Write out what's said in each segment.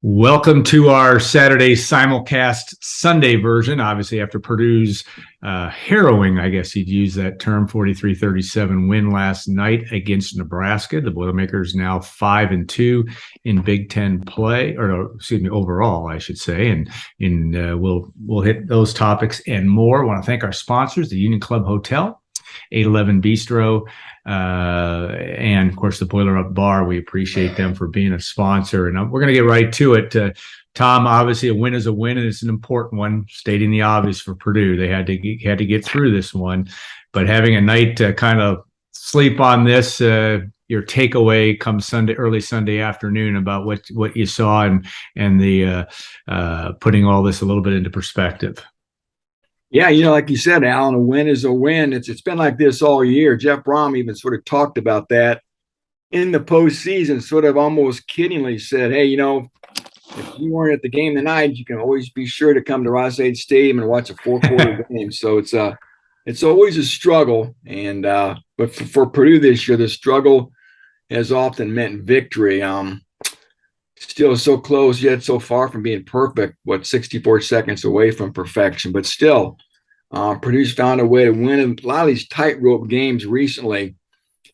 Welcome to our Saturday Simulcast Sunday version. Obviously, after Purdue's harrowing, I guess you'd use that term, 43-37 win last night against Nebraska. The Boilermakers now 5-2 in Big Ten play, or excuse me, overall, I should say. And we'll hit those topics and more. I want to thank our sponsors, the Union Club Hotel, 811 Bistro, and of course the Boiler Up Bar. We appreciate them for being a sponsor, and we're going to get right to it. Tom, obviously a win is a win, and it's an important one, stating the obvious for Purdue. They had to get through this one, but having a night to kind of sleep on this, your takeaway comes early Sunday afternoon about what you saw and the putting all this a little bit into perspective. Yeah, like you said, Alan, a win is a win. It's been like this all year. Jeff Brom even sort of talked about that in the postseason, sort of almost kiddingly said, hey, if you weren't at the game tonight, you can always be sure to come to Ross-Ade Stadium and watch a four-quarter game. So it's always a struggle. And but for Purdue this year, the struggle has often meant victory. Still so close, yet so far from being perfect, 64 seconds away from perfection. But still, Purdue's found a way to win a lot of these tightrope games recently.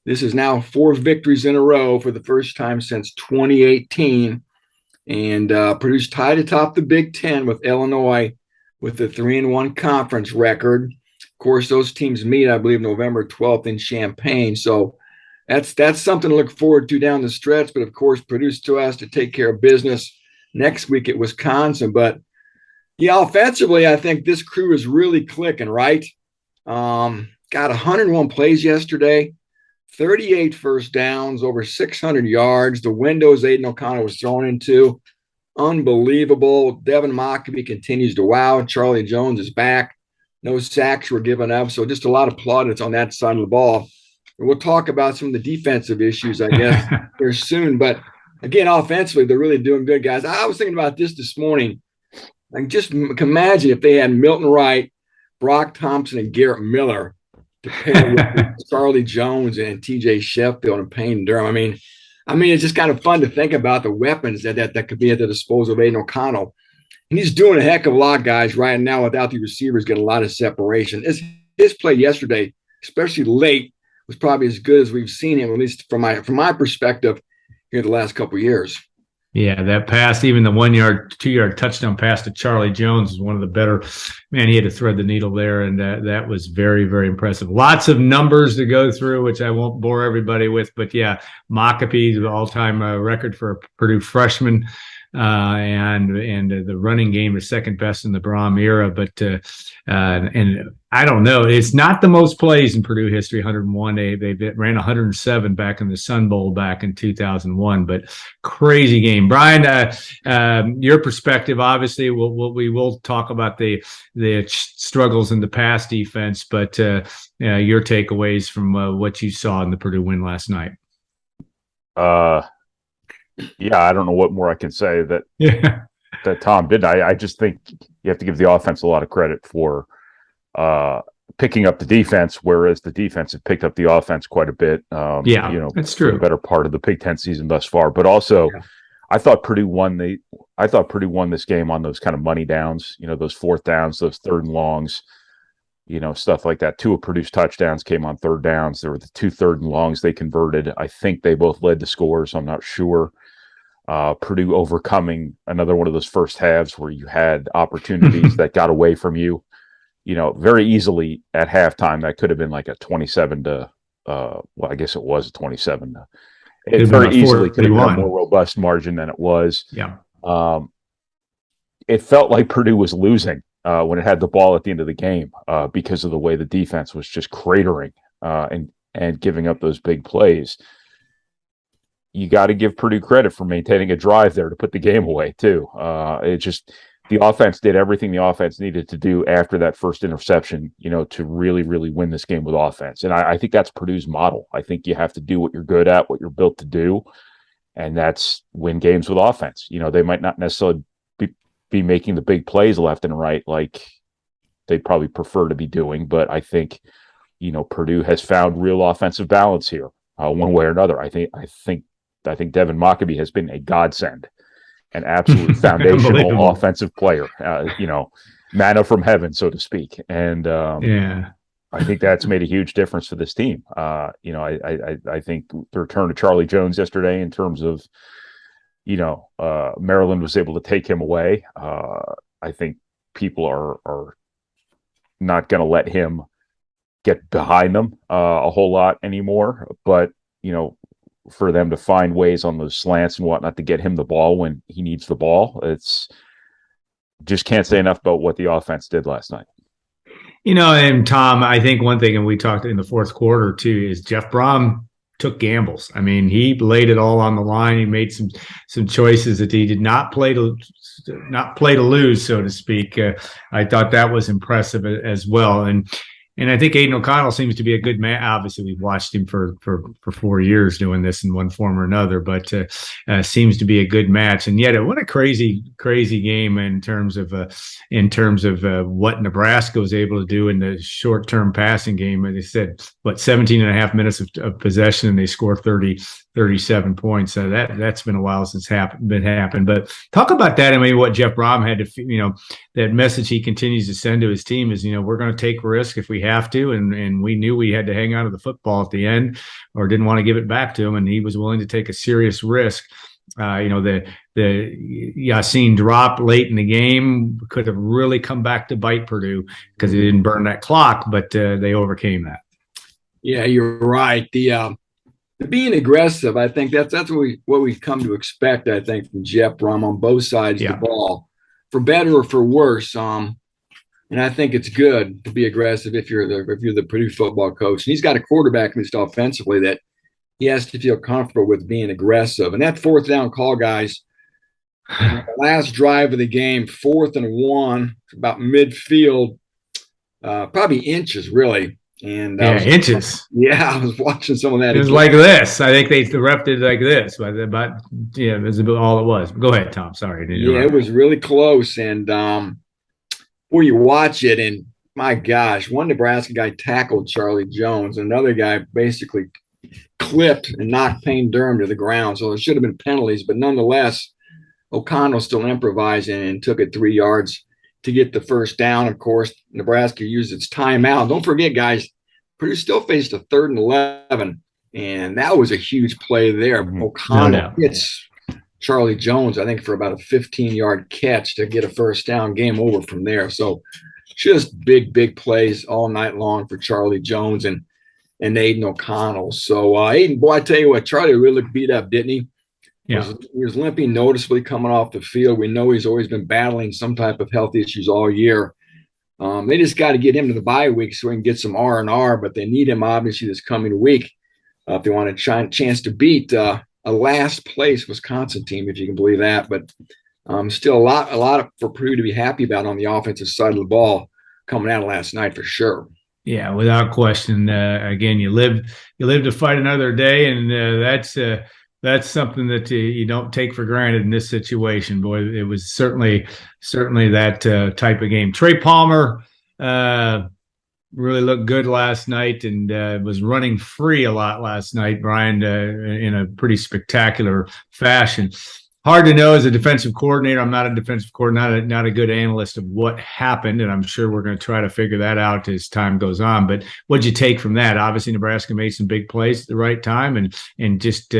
This is now 4 victories in a row for the first time since 2018. And Purdue's tied atop the Big Ten with Illinois with a 3-1 conference record. Of course, those teams meet, I believe, November 12th in Champaign. So that's something to look forward to down the stretch. But of course, Purdue still has to take care of business next week at Wisconsin. But yeah, offensively, I think this crew is really clicking, right? Got 101 plays yesterday, 38 first downs, over 600 yards. The windows Aiden O'Connell was thrown into, unbelievable. Devin Mockabee continues to wow. Charlie Jones is back. No sacks were given up. So just a lot of plaudits on that side of the ball. We'll talk about some of the defensive issues, I guess, here soon. But again, offensively, they're really doing good, guys. I was thinking about this morning. Like, just imagine if they had Milton Wright, Brock Thompson, and Garrett Miller to pair with Charlie Jones and TJ Sheffield and Payne Durham. I mean, it's just kind of fun to think about the weapons that could be at the disposal of Aiden O'Connell. And he's doing a heck of a lot, guys, right now without the receivers getting a lot of separation. His play yesterday, especially late, was probably as good as we've seen him, at least from my perspective, here the last couple of years. Yeah, that pass, even the 1-yard, 2-yard touchdown pass to Charlie Jones was one of the better. Man, he had to thread the needle there, and that was very, very impressive. Lots of numbers to go through, which I won't bore everybody with. But yeah, Mockabee, the all-time record for a Purdue freshman. And the running game is second best in the Brom era, but and I don't know, it's not the most plays in Purdue history. 101. They ran 107 back in the Sun Bowl back in 2001, but crazy game. Brian, your perspective, obviously, we will talk about the struggles in the pass defense, but your takeaways from what you saw in the Purdue win last night. Yeah, I don't know what more I can say that Tom did. I just think you have to give the offense a lot of credit for picking up the defense, whereas the defense had picked up the offense quite a bit. That's true. The better part of the Big Ten season thus far. But also, I thought Purdue won this game on those kind of money downs. Those fourth downs, those third and longs. Stuff like that. 2 of Purdue's touchdowns came on third downs. There were the 2 third and longs they converted. I think they both led to scores. I'm not sure. Purdue overcoming another one of those first halves where you had opportunities that got away from you. Very easily at halftime, that could have been like a 27 to, I guess it was a 27. It very easily could have been a more robust margin than it was. Yeah. It felt like Purdue was losing when it had the ball at the end of the game because of the way the defense was just cratering and giving up those big plays. You got to give Purdue credit for maintaining a drive there to put the game away too. The offense did everything the offense needed to do after that first interception, to really, really win this game with offense. And I think that's Purdue's model. I think you have to do what you're good at, what you're built to do, and that's win games with offense. They might not necessarily be making the big plays left and right like they'd probably prefer to be doing, but I think Purdue has found real offensive balance here, one way or another. I think Devin Mockabee has been a godsend an absolute foundational Unbelievable. offensive player, manna from heaven, so to speak. And Yeah. I think that's made a huge difference for this team. I think the return of Charlie Jones yesterday, in terms of, Maryland was able to take him away. I think people are not going to let him get behind them a whole lot anymore. But, for them to find ways on those slants and whatnot to get him the ball when he needs the ball, it's just can't say enough about what the offense did last night. And Tom, I think one thing, and we talked in the fourth quarter too, is Jeff Brom took gambles. I mean, he laid it all on the line. He made some choices that he did not play to lose, so to speak. I thought that was impressive as well. And I think Aiden O'Connell seems to be a good man. Obviously, we've watched him for 4 years doing this in one form or another, but seems to be a good match. And yet, what a crazy game in terms of what Nebraska was able to do in the short-term passing game. And they said, 17 and a half minutes of possession, and they score 37 points. So that's been a while since been happened. But talk about that. I mean, what Jeff Brom had to, that message he continues to send to his team is, we're going to take risk if we have to. And we knew we had to hang on to the football at the end, or didn't want to give it back to him. And he was willing to take a serious risk. The Yassine drop late in the game could have really come back to bite Purdue because he didn't burn that clock, but they overcame that. Yeah, you're right. The being aggressive, I think that's what we've come to expect, I think, from Jeff Brom on both sides of the ball, for better or for worse. And I think it's good to be aggressive if you're the Purdue football coach. And he's got a quarterback, at least offensively, that he has to feel comfortable with being aggressive. And that fourth down call, guys, the last drive of the game, 4th and 1, about midfield, probably inches, really. And inches. Yeah, I was watching some of that. It was like this. I think the ref did like this, but it was about all it was. Go ahead, Tom. Sorry. It was really close. And before you watch it, and my gosh, one Nebraska guy tackled Charlie Jones. Another guy basically clipped and knocked Payne Durham to the ground. So there should have been penalties, but nonetheless, O'Connell still improvising and took it 3 yards to get the first down. Of course, Nebraska used its timeout. Don't forget, guys, Purdue still faced a 3rd and 11, and that was a huge play there. Mm-hmm. O'Connell hits Charlie Jones, I think, for about a 15-yard catch to get a first down. Game over from there. So just big plays all night long for Charlie Jones and Aiden O'Connell. So Aiden, boy, I tell you what, Charlie really looked beat up, didn't he? Yeah. He was limping noticeably coming off the field. We know he's always been battling some type of health issues all year. They just got to get him to the bye week so we can get some R&R, but they need him obviously this coming week if they want a chance to beat a last place Wisconsin team, if you can believe that. But still a lot for Purdue to be happy about on the offensive side of the ball coming out of last night for sure. Yeah, without question. Again, you live to fight another day, and that's something that you don't take for granted in this situation. Boy, it was certainly that type of game. Trey Palmer really looked good last night and was running free a lot last night, Brian, in a pretty spectacular fashion. Hard to know as a defensive coordinator. I'm not a defensive coordinator, not a good analyst of what happened, and I'm sure we're going to try to figure that out as time goes on. But what'd you take from that? Obviously, Nebraska made some big plays at the right time and just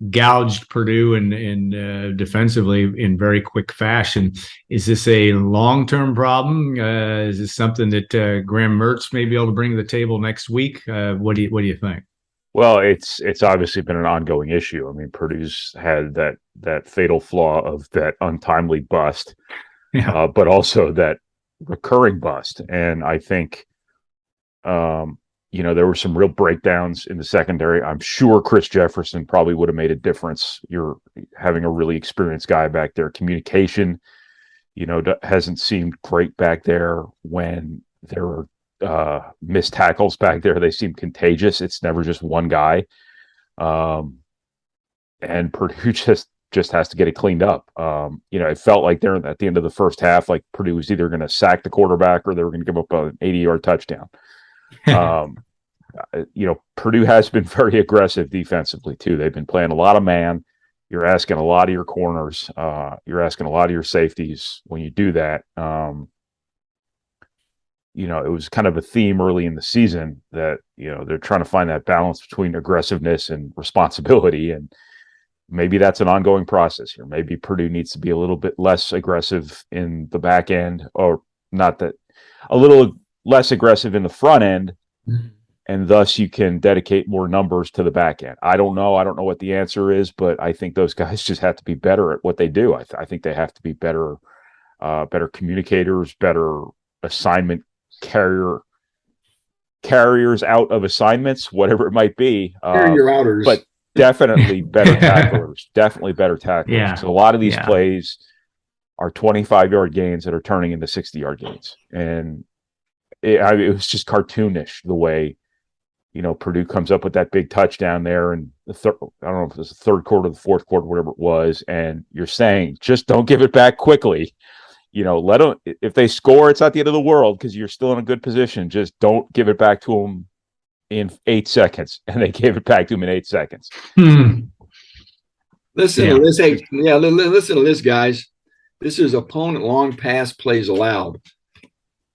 gouged Purdue and defensively in very quick fashion. Is this a long-term problem? Is this something that Graham Mertz may be able to bring to the table next week? What do you think? Well, it's obviously been an ongoing issue. I mean, Purdue's had that fatal flaw of that untimely bust, but also that recurring bust. And I think, there were some real breakdowns in the secondary. I'm sure Chris Jefferson probably would have made a difference. You're having a really experienced guy back there. Communication, hasn't seemed great back there when there are missed tackles back there. They seem contagious. It's never just one guy. And Purdue just has to get it cleaned up. It felt like there at the end of the first half, like Purdue was either going to sack the quarterback or they were going to give up an 80-yard touchdown. Purdue has been very aggressive defensively too. They've been playing a lot of man. You're asking a lot of your corners. You're asking a lot of your safeties when you do that. It was kind of a theme early in the season that, they're trying to find that balance between aggressiveness and responsibility. And maybe that's an ongoing process here. Maybe Purdue needs to be a little bit less aggressive in the back end, or not that, a little less aggressive in the front end. And thus you can dedicate more numbers to the back end. I don't know. I don't know what the answer is, but I think those guys just have to be better at what they do. I think they have to be better communicators, better assignment carriers out of assignments, whatever it might be. Carrier outers. But definitely better tacklers. Definitely better tacklers. Yeah. So a lot of these plays are 25-yard gains that are turning into 60-yard gains. And it was just cartoonish the way, Purdue comes up with that big touchdown there, and I don't know if it was the third quarter, the fourth quarter, whatever it was, and you're saying, just don't give it back quickly. Let them, if they score, it's not the end of the world because you're still in a good position. Just don't give it back to them in 8 seconds. And they gave it back to him in 8 seconds. Listen to this. Hey, listen to this, guys. This is opponent long pass plays allowed.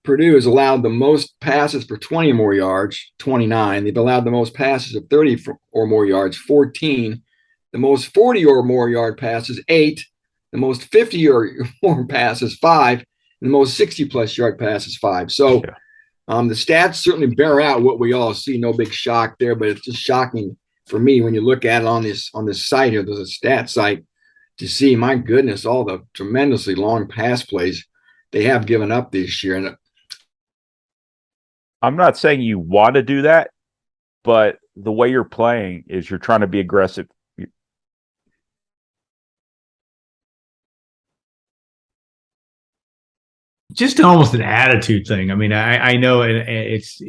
Purdue has allowed the most passes for 20 or more yards, 29. They've allowed the most passes of 30 or more yards, 14. The most 40 or more yard passes, 8. The most 50 or more passes, 5. And the most 60-plus yard passes, 5. So the stats certainly bear out what we all see. No big shock there, but it's just shocking for me when you look at it on this site here. There's a stat site to see, my goodness, all the tremendously long pass plays they have given up this year. And I'm not saying you want to do that, but the way you're playing is you're trying to be aggressive. Just almost an attitude thing. I mean, I know he's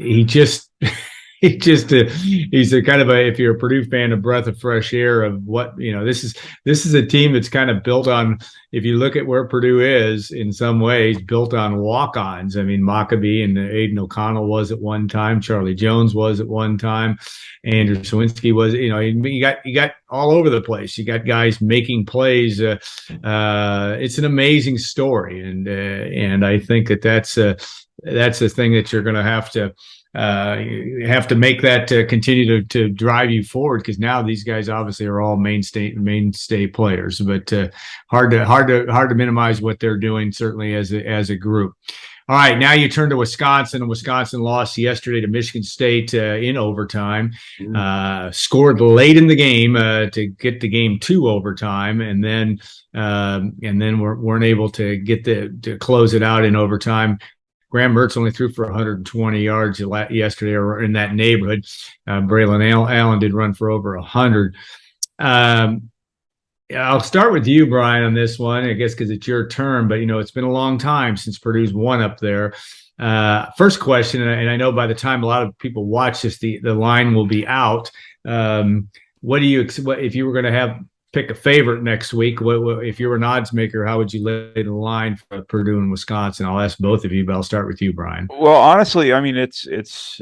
a kind of if you're a Purdue fan, a breath of fresh air of what, this is a team that's kind of built on, if you look at where Purdue is in some ways, built on walk-ons. I mean, Maccabee and Aiden O'Connell was at one time, Charlie Jones was at one time, Andrew Sawinski was, you got all over the place. You got guys making plays. It's an amazing story. And I think that's the thing that you're going to have to, you have to make that continue to drive you forward, because now these guys obviously are all mainstay players, but hard to minimize what they're doing, certainly as a group. All right, now you turn to Wisconsin, and Wisconsin lost yesterday to Michigan State in overtime. Scored late in the game to get the game to overtime, and then weren't able to get to close it out in overtime. Graham Mertz only threw for 120 yards yesterday, or in that neighborhood. Braylon Allen did run for over 100. I'll start with you, Brian, on this one, I guess, because it's your turn. But, it's been a long time since Purdue's won up there. First question, and I know by the time a lot of people watch this, the line will be out. What do you if you were going to pick a favorite next week? What if you were an odds maker, how would you lay the line for Purdue and Wisconsin? I'll ask both of you, but I'll start with you, Brian. Well, honestly, I mean, it's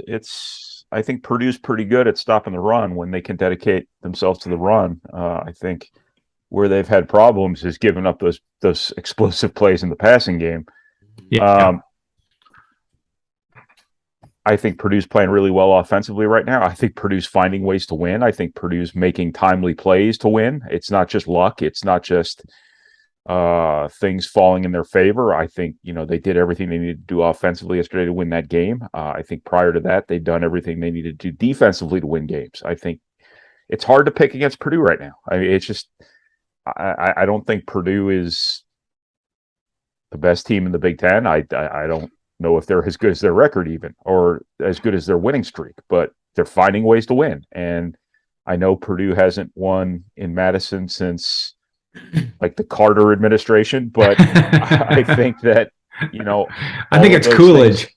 I think Purdue's pretty good at stopping the run when they can dedicate themselves to the run. I think where they've had problems is giving up those explosive plays in the passing game. Yeah. I think Purdue's playing really well offensively right now. I think Purdue's finding ways to win. I think Purdue's making timely plays to win. It's not just luck. It's not just things falling in their favor. I think, they did everything they needed to do offensively yesterday to win that game. I think prior to that, they'd done everything they needed to do defensively to win games. I think it's hard to pick against Purdue right now. I mean, it's just, I don't think Purdue is the best team in the Big Ten. I don't know if they're as good as their record even, or as good as their winning streak, but they're finding ways to win. And I know Purdue hasn't won in Madison since like the Carter administration, but I think that, I think it's Coolidge.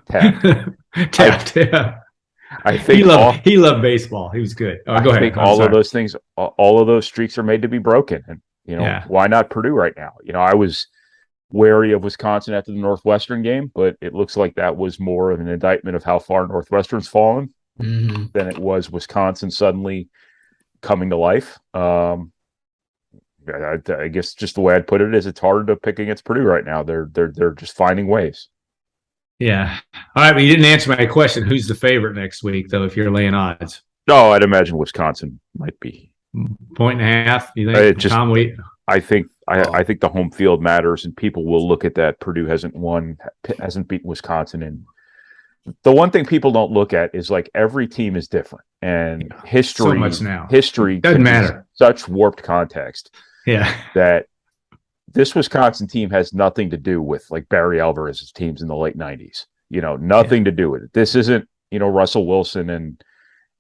Taft. Yeah. I think he loved baseball. He was good. Go ahead. I think all of those things, all of those streaks are made to be broken. And, why not Purdue right now? I was wary of Wisconsin after the Northwestern game, but it looks like that was more of an indictment of how far Northwestern's fallen than it was Wisconsin suddenly coming to life. I guess just the way I'd put it is it's hard to pick against Purdue right now. They're just finding ways. Yeah. All right, but you didn't answer my question. Who's the favorite next week, though, if you're laying odds? No, I'd imagine Wisconsin might be. 1.5, you think? Tom, I think the home field matters, and people will look at that. Purdue hasn't beaten Wisconsin, and the one thing people don't look at is like every team is different, and history. So much now. History doesn't matter. Such warped context. Yeah. That this Wisconsin team has nothing to do with like Barry Alvarez's teams in the late 90s. Nothing to do with it. This isn't, Russell Wilson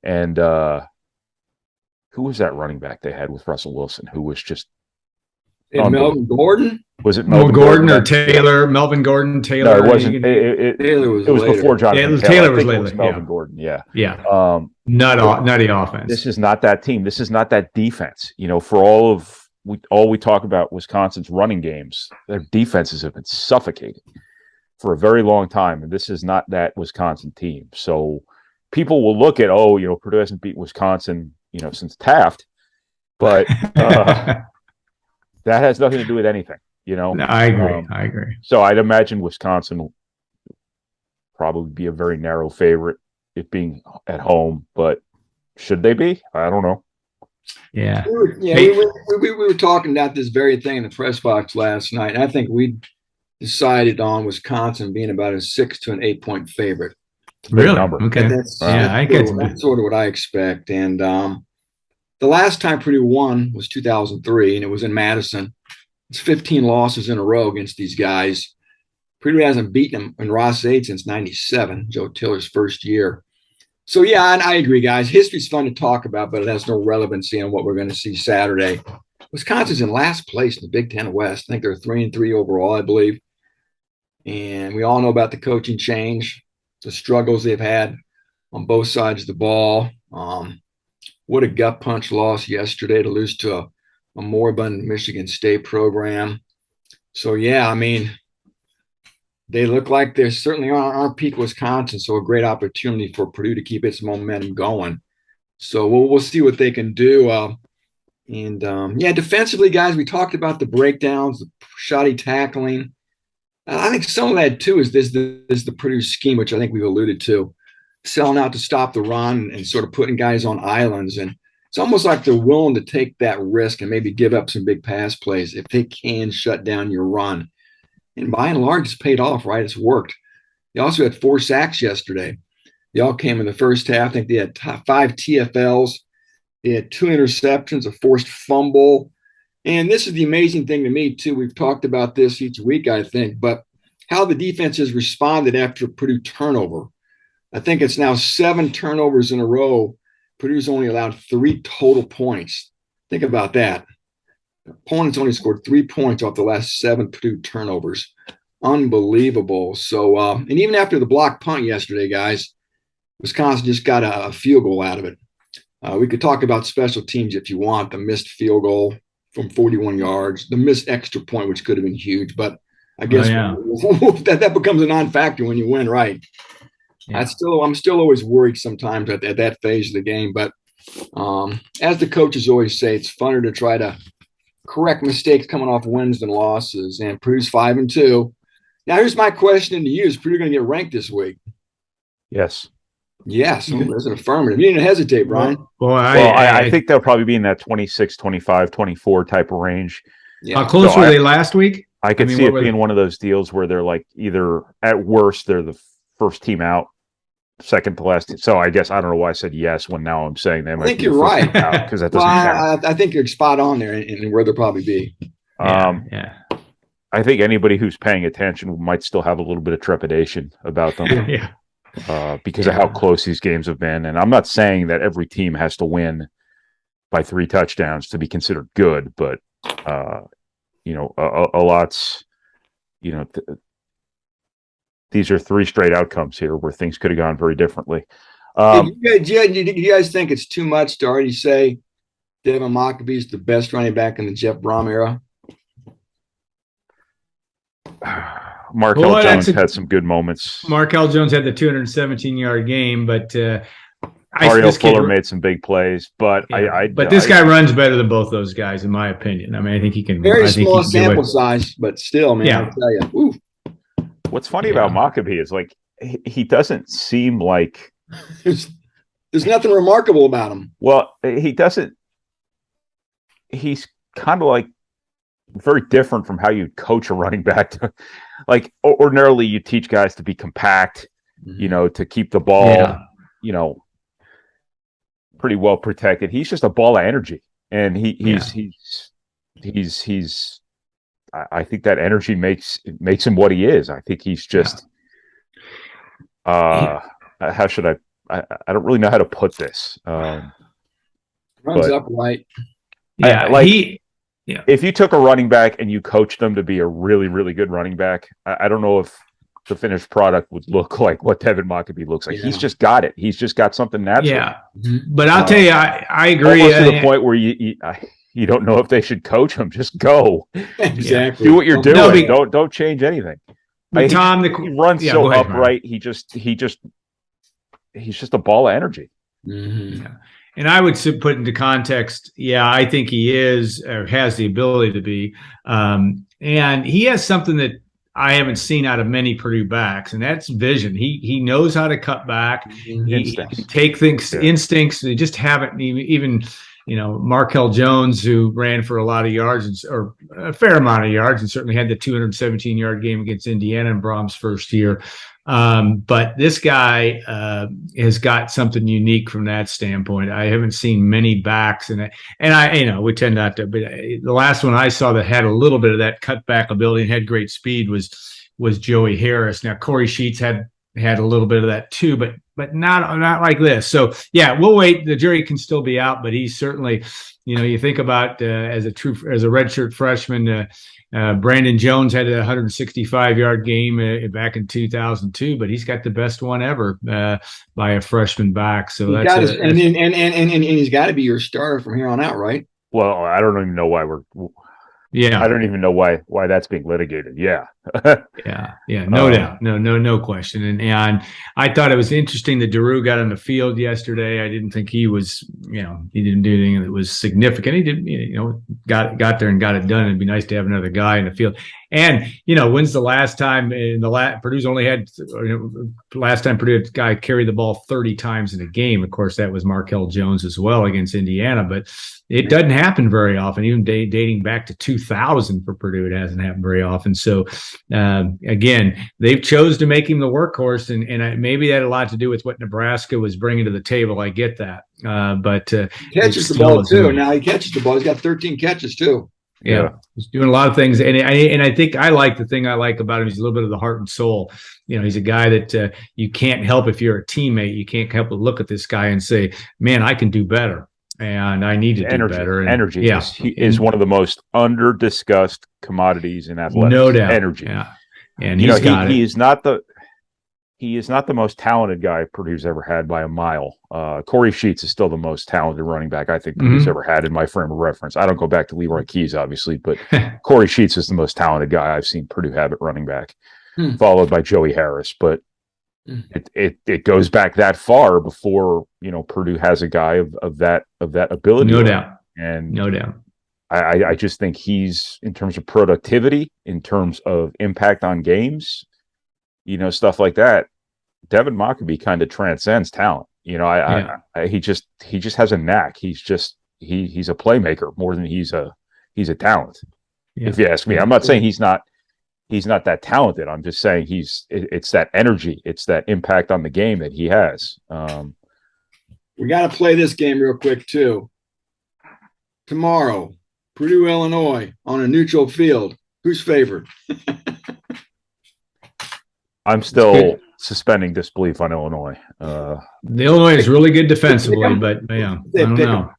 and who was that running back they had with Russell Wilson who was just Melvin Gordon? Was it Melvin Gordon or Taylor? Melvin Gordon, Taylor. No, it wasn't. Taylor was before Jonathan Taylor was later. It was Melvin Gordon. Yeah. Yeah. Nutty offense. This is not that team. This is not that defense. For all we talk about Wisconsin's running games, their defenses have been suffocating for a very long time, and this is not that Wisconsin team. So people will look at, Purdue hasn't beat Wisconsin, since Taft, but that has nothing to do with anything. I agree. So I'd imagine Wisconsin will probably be a very narrow favorite, it being at home, but should they be? I don't know. Yeah. We were talking about this very thing in the press box last night, and I think we decided on Wisconsin being about a 6 to an 8 point favorite. Really? Number. Okay. That's sort of what I expect. And the last time Purdue won was 2003, and it was in Madison. It's 15 losses in a row against these guys. Purdue hasn't beaten them in Ross-Ade since 97, Joe Tiller's first year. So, yeah, and I agree, guys. History's fun to talk about, but it has no relevancy on what we're going to see Saturday. Wisconsin's in last place in the Big Ten West. I think they're 3-3 overall, I believe. And we all know about the coaching change, the struggles they've had on both sides of the ball. What a gut punch loss yesterday to lose to a moribund Michigan State program. So, yeah, I mean, they look like they're certainly on peak Wisconsin, so a great opportunity for Purdue to keep its momentum going. So we'll see what they can do. Defensively, guys, we talked about the breakdowns, the shoddy tackling. I think some of that, too, is the Purdue scheme, which I think we've alluded to, selling out to stop the run and sort of putting guys on islands. And it's almost like they're willing to take that risk and maybe give up some big pass plays if they can shut down your run. And by and large, it's paid off, right? It's worked. They also had 4 sacks yesterday. They all came in the first half. I think they had 5 TFLs. They had 2 interceptions, a forced fumble. And this is the amazing thing to me, too. We've talked about this each week, I think, but how the defense has responded after Purdue turnover. I think it's now 7 turnovers in a row. Purdue's only allowed 3 total points. Think about that. Opponents only scored 3 points off the last 7 Purdue turnovers. Unbelievable. So, and even after the block punt yesterday, guys, Wisconsin just got a field goal out of it. We could talk about special teams if you want, the missed field goal from 41 yards, the missed extra point, which could have been huge. But I guess that becomes a non-factor when you win, right? Yeah. I'm still always worried sometimes at that phase of the game. But as the coaches always say, it's funner to try to correct mistakes coming off wins than losses. And Purdue's 5-2. Now, here's my question to you: is Purdue going to get ranked this week? Yes. Yes, there's an affirmative. You didn't hesitate, Brian. I think they'll probably be in that 26, 25, 24 type of range. Yeah. How close were they last week? I could see it being one of those deals where they're like either at worst they're the first team out, second to last. So I guess I don't know why I said yes when now I'm saying they might. I think you're right because that doesn't count. I think you're spot on there and where they'll probably be. Yeah. I think anybody who's paying attention might still have a little bit of trepidation about them. Because of how close these games have been. And I'm not saying that every team has to win by 3 touchdowns to be considered good, but a lot's, these are 3 straight outcomes here where things could have gone very differently. Do you guys think it's too much to already say Devin Mockabee is the best running back in the Jeff Brom era? Markel Jones had some good moments. Markel Jones had the 217-yard game, but Mario Fuller made some big plays, but but this guy runs better than both those guys, in my opinion. I mean, I think he can. Very small sample size, but still, man, I tell you. Ooh. What's funny about Maccabee is like he doesn't seem like there's nothing remarkable about him. Well, he doesn't. He's kind of like very different from how you coach a running back. Like ordinarily, you teach guys to be compact, to keep the ball, pretty well protected. He's just a ball of energy, and he's. I think that energy makes him what he is. I think he's just. How should I don't really know how to put this. Runs upright. If you took a running back and you coached them to be a really, really good running back, I don't know if the finished product would look like what Devin Maccabee looks like. He's just got it. He's just got something natural. Yeah, but I'll tell you, I agree. Almost to the point where you don't know if they should coach him. Just go. Exactly. Do what you're doing. Don't change anything. Tom, he runs so upright. He's just a ball of energy. Mm-hmm. Yeah. And I would put into context, I think he is or has the ability to be. And he has something that I haven't seen out of many Purdue backs, and that's vision. He knows how to cut back. He can take things, instincts. They just haven't even Markel Jones, who ran for a lot of yards or a fair amount of yards and certainly had the 217-yard game against Indiana in Brom's first year. But this guy has got something unique from that standpoint. I haven't seen many backs, and we tend not to. But the last one I saw that had a little bit of that cutback ability and had great speed was Joey Harris. Now Corey Sheets had a little bit of that too, but not like this. So we'll wait. The jury can still be out, but he's certainly, you think about as a redshirt freshman. Brandon Jones had a 165-yard game back in 2002, but he's got the best one ever by a freshman back. So and he's got to be your starter from here on out, right? Well, I don't even know why I don't even know why that's being litigated. No doubt. No question. And I thought it was interesting that Daru got on the field yesterday. I didn't think he was, he didn't do anything that was significant. He did, got there and got it done. It'd be nice to have another guy in the field. And, when's the last time Purdue's only had, last time Purdue had a guy carried the ball 30 times in a game. Of course, that was Markel Jones as well against Indiana, but it doesn't happen very often. Even dating back to 2000 for Purdue, it hasn't happened very often. So, again, they've chose to make him the workhorse, and maybe that had a lot to do with what Nebraska was bringing to the table. I get that, but he catches the ball too. Now he catches the ball. He's got 13 catches too. Yeah, he's doing a lot of things, and I think I like the thing I like about him. He's a little bit of the heart and soul. He's a guy that you can't help if you're a teammate. You can't help but look at this guy and say, "Man, I can do better." And I need to do better. And, energy is one of the most under-discussed commodities in athletics. No doubt. Energy. Yeah. And he is not the most talented guy Purdue's ever had by a mile. Corey Sheets is still the most talented running back I think Purdue's ever had in my frame of reference. I don't go back to Leroy Keys, obviously, but Corey Sheets is the most talented guy I've seen Purdue have at running back, followed by Joey Harris. But it goes back that far before Purdue has a guy of that ability. No doubt. And no doubt. I just think he's, in terms of productivity, in terms of impact on games, stuff like that, Devin Maccabee kind of transcends talent. He just has a knack. He's a playmaker more than he's a talent. Yeah. If you ask me, I'm not saying he's not that talented. I'm just saying it's that energy, it's that impact on the game that he has. We got to play this game real quick too. Tomorrow, Purdue, Illinois, on a neutral field. Who's favored? I'm still suspending disbelief on Illinois. The Illinois is really good defensively, but I don't know.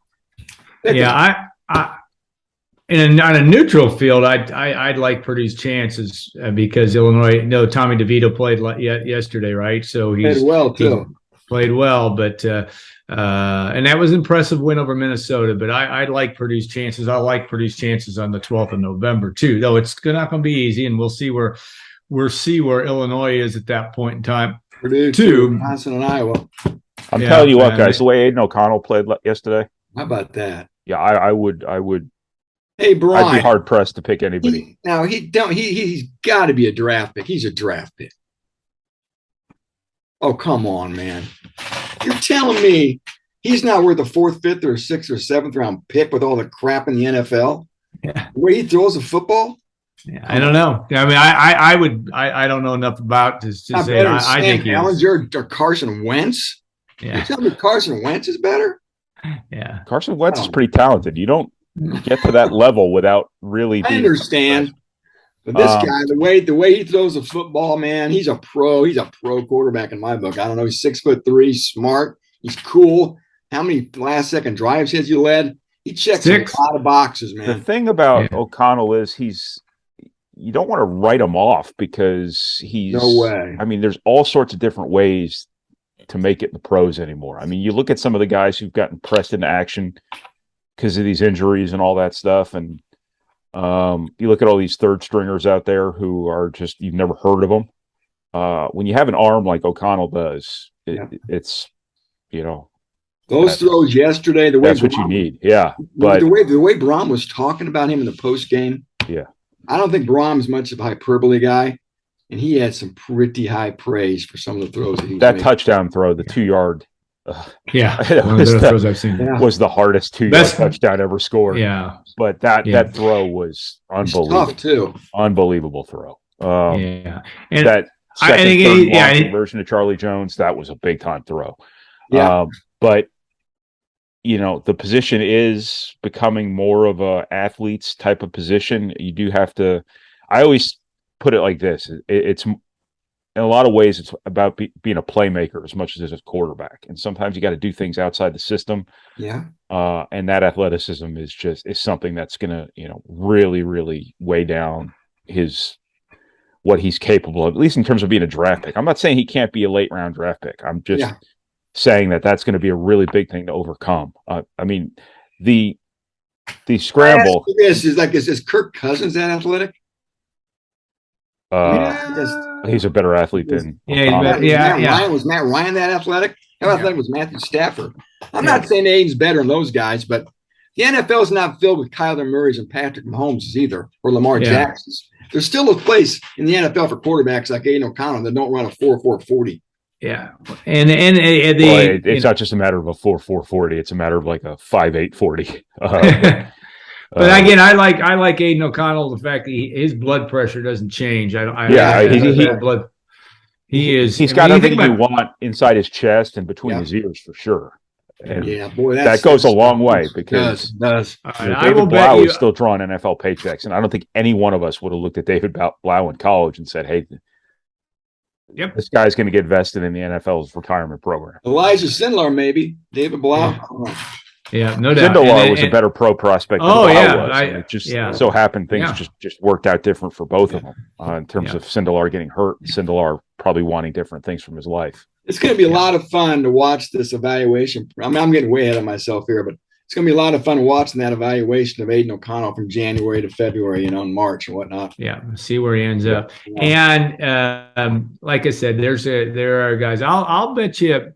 On a neutral field, I'd like Purdue's chances because Illinois. No, Tommy DeVito played yesterday, right? So he played well too. Played well, but and that was an impressive win over Minnesota. But I'd like Purdue's chances. I like Purdue's chances on the 12th of November too. Though it's not going to be easy, and we'll see where Illinois is at that point in time. Purdue, too, Wisconsin, and Iowa. I'm Yeah, telling you what, man, guys, the way Aiden O'Connell played yesterday, How about that? yeah, I would, Hey, I'd be Brian. hard pressed to pick anybody. He's got to be a draft pick. He's a draft pick. Oh, come on, man. You're telling me he's not worth a fourth, fifth, or sixth or seventh round pick with all the crap in the NFL? Yeah. The way he throws a football? Yeah, I don't know. I mean, I don't know enough about to Not say. better than I Sam think he is. Ellinger or Carson Wentz? You're Yeah, telling me Carson Wentz is better? yeah. Carson Wentz is pretty talented. You don't get to that level without really I being. understand. But this guy, the way he throws a football, man, he's a pro. He's a pro quarterback in my book. I don't know. He's 6'3", smart. He's cool. How many last second drives has he led? He checks 6. a lot of boxes, man. The thing about O'Connell is you don't want to write him off because he's No way. I mean, there's all sorts of different ways to make it in the pros anymore. I mean, you look at some of the guys who've gotten pressed into action because of these injuries and all that stuff, and you look at all these third stringers out there who are just, you've never heard of them. When you have an arm like O'Connell does, it's, those throws yesterday, the way that's what you need. Yeah. But the way Braum was talking about him in the post game. Yeah. I don't think Braum's much of a hyperbole guy, and he had some pretty high praise for some of the throws that he that made. touchdown throw, the 2 yard. Yeah, one of the throws I've seen. Was the hardest 2-yard touchdown ever scored. Yeah, but that throw was unbelievable. Tough too. Unbelievable throw. Yeah, and that second, third version of Charlie Jones, that was a big time throw. Yeah, but the position is becoming more of a athlete's type of position. You do have to. I always put it like this: it's in a lot of ways, it's about being a playmaker as much as it's a quarterback. And sometimes you got to do things outside the system. Yeah. And that athleticism is something that's going to, really, really weigh down what he's capable of, at least in terms of being a draft pick. I'm not saying he can't be a late round draft pick. I'm just saying that's going to be a really big thing to overcome. I mean, the scramble. Is Kirk Cousins that athletic? He's a better athlete than Was Matt Ryan that athletic? How athletic was Matthew Stafford? I'm not saying Aiden's better than those guys, but the NFL is not filled with Kyler Murray's and Patrick Mahomes either, or Lamar Jackson's. There's still a place in the NFL for quarterbacks like Aiden O'Connell that don't run a 4.40. Yeah, and it's not just a matter of a 4.40; it's a matter of like a 5.840. But again, I like Aiden O'Connell. The fact that his blood pressure doesn't change. He's got everything you want inside his chest and between his ears for sure. And that goes a long way because David Blau is still drawing NFL paychecks, and I don't think any one of us would have looked at David Blau in college and said, "Hey, this guy's going to get vested in the NFL's retirement program." Elijah Sindelar, maybe David Blau. Yeah, no doubt. Sindelar was a better pro prospect than Blau was. It just so happened things just worked out different for both of them in terms of Sindelar getting hurt and Sindelar probably wanting different things from his life. It's going to be a lot of fun to watch this evaluation. I'm getting way ahead of myself here, but it's going to be a lot of fun watching that evaluation of Aiden O'Connell from January to February, in March and whatnot. Yeah, see where he ends up. And like I said, there are guys. I'll bet you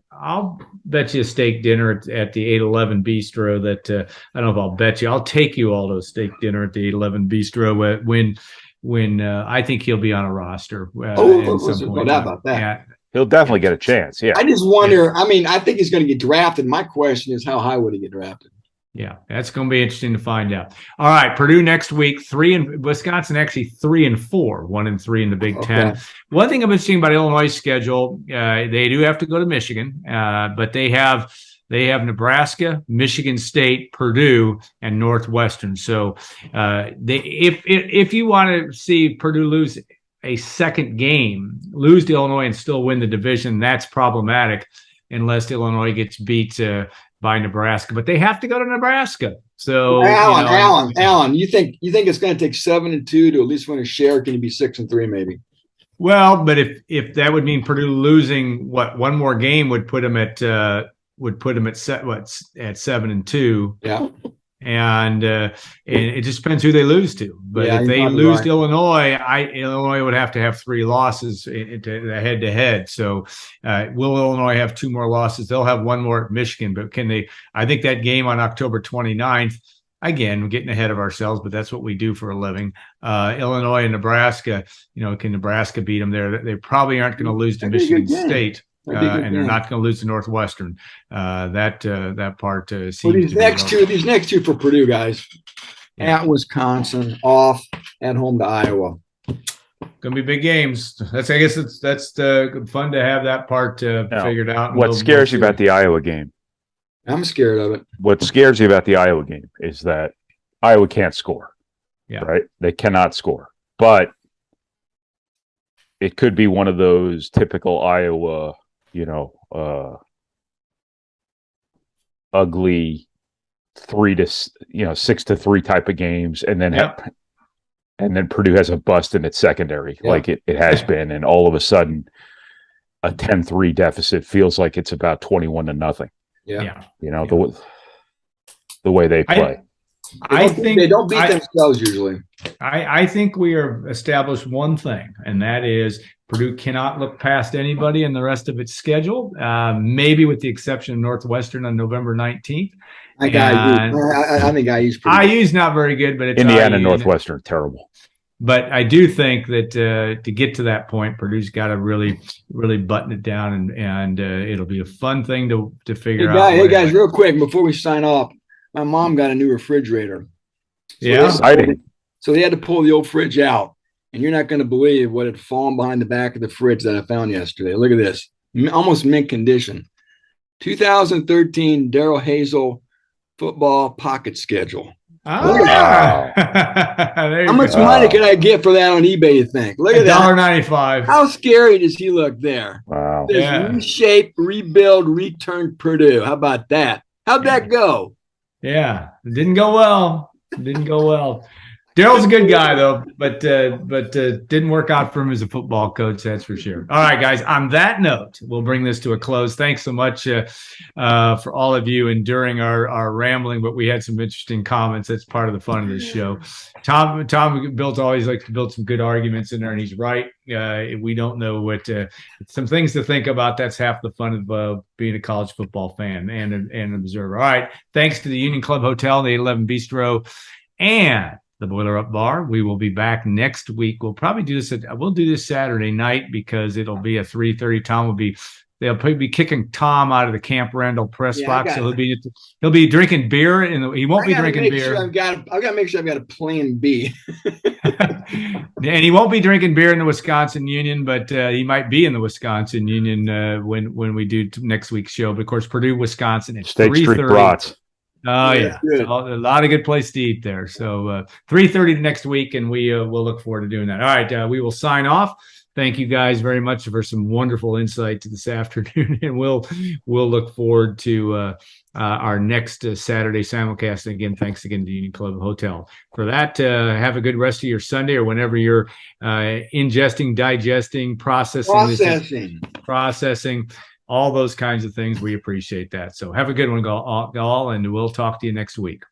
a steak dinner at the 811 Bistro. That I don't know if I'll bet you. I'll take you all to a steak dinner at the 811 Bistro when I think he'll be on a roster. No doubt about that. Yeah. He'll definitely get a chance. Yeah. I just wonder. I mean, I think he's going to get drafted. My question is, how high would he get drafted? Yeah, that's going to be interesting to find out. All right, Purdue next week, Wisconsin actually 3-4, 1-3 in the Big Ten. One thing I'm interesting about Illinois' schedule, they do have to go to Michigan, but they have Nebraska, Michigan State, Purdue, and Northwestern. So if you want to see Purdue lose a second game, lose to Illinois and still win the division, that's problematic unless Illinois gets beat by Nebraska, but they have to go to Nebraska. So, Alan, you think it's going to take 7-2 to at least win a share? Can you be 6-3 maybe? Well, but if that would mean Purdue losing one more game would put them at 7-2. Yeah. And it just depends who they lose to. But if they lose to Illinois, Illinois would have to have 3 losses head-to-head. So will Illinois have 2 more losses? They'll have 1 more at Michigan. But can they – I think that game on October 29th, again, we're getting ahead of ourselves, but that's what we do for a living. Illinois and Nebraska, can Nebraska beat them there? They probably aren't going to lose to Michigan State. And they're not going to lose to Northwestern. That part seems these next two for Purdue, guys. Yeah. At Wisconsin, off, at home to Iowa. Going to be big games. That's fun to have that part figured out. What scares you about the Iowa game? I'm scared of it. What scares you about the Iowa game is that Iowa can't score. Yeah. Right? They cannot score. But it could be one of those typical Iowa ugly 6-3 type of games, and then Purdue has a bust in its secondary, like it has been, and all of a sudden a 10-3 deficit feels like it's about 21-0. Yeah. The way they play. I think they don't beat themselves usually. I think we are established one thing, and that is Purdue cannot look past anybody in the rest of its schedule, maybe with the exception of Northwestern on November 19th. I think IU's pretty good. IU's not very good, but it's Indiana and Northwestern, terrible. But I do think that to get to that point, Purdue's got to really, really button it down, and it'll be a fun thing to figure out. Hey, guys, real quick, before we sign off, my mom got a new refrigerator. Exciting. So they had to pull the old fridge out. And you're not going to believe what had fallen behind the back of the fridge that I found yesterday. Look at this. Almost mint condition. 2013 Darrell Hazel football pocket schedule. Wow. How much money can I get for that on eBay, you think? Look at that. $1.95. How scary does he look there? Wow. Reshape, rebuild, return Purdue. How about that? How'd that go? Yeah. It didn't go well. Darrell's a good guy, though, but didn't work out for him as a football coach, that's for sure. All right, guys, on that note, we'll bring this to a close. Thanks so much for all of you enduring our rambling, but we had some interesting comments. That's part of the fun of this show. Tom always likes to build some good arguments in there, and he's right. We don't know what some things to think about. That's half the fun of being a college football fan and an observer. All right, thanks to the Union Club Hotel, the 811 Bistro, and the Boiler Up Bar. We will be back next week. We'll probably do this. We'll do this Saturday night because it'll be a 3:30. They'll probably be kicking Tom out of the Camp Randall press box. So he'll be drinking beer, and he won't be drinking beer. I've got to make sure I've got a plan B. And he won't be drinking beer in the Wisconsin Union, but he might be in the Wisconsin Union when we do next week's show. But of course, Purdue, Wisconsin at State Street brats. Oh, yeah. A lot of good place to eat there. So 3:30 next week, and we'll look forward to doing that. All right, we will sign off. Thank you guys very much for some wonderful insight this afternoon, and we'll look forward to our next Saturday simulcast. And again, thanks again to Union Club Hotel for that. Have a good rest of your Sunday, or whenever you're ingesting, digesting, processing. All those kinds of things. We appreciate that. So have a good one, all, and we'll talk to you next week.